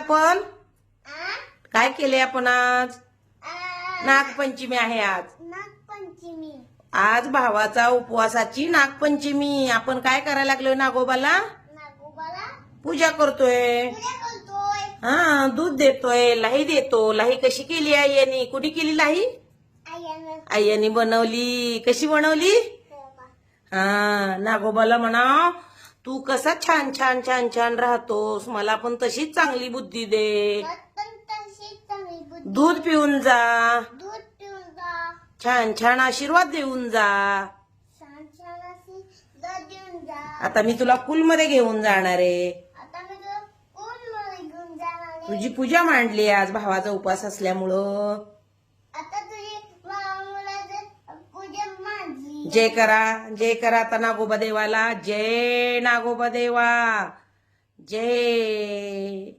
आपण काय केले आपण आज? नागपंचमी आहे आज. नागपंचमी. आज भावाचा उपवासाची नागपंचमी. आपण काय करायला लागलोय? नागोबाला पूजा करतोय. हा, दूध देतोय, लाही देतो. लाही कशी केली आईने? कुठे केली लाही? आईने बनवली. कशी बनवली? हा, नागोबाला म्हणा तू कसा छान छान छान छान राहतोस, मला पण तशीच चांगली बुद्धी दे. दूध पिऊन जा, छान छान आशीर्वाद देऊन जा. आता मी तुला कुलमध्ये घेऊन जाणार आहे. तुझी पूजा मांडली आज भावाचा उपवास असल्यामुळं. जय करा, जय करा आता नागोबा देवाला. जय नागोबा देवा, जय.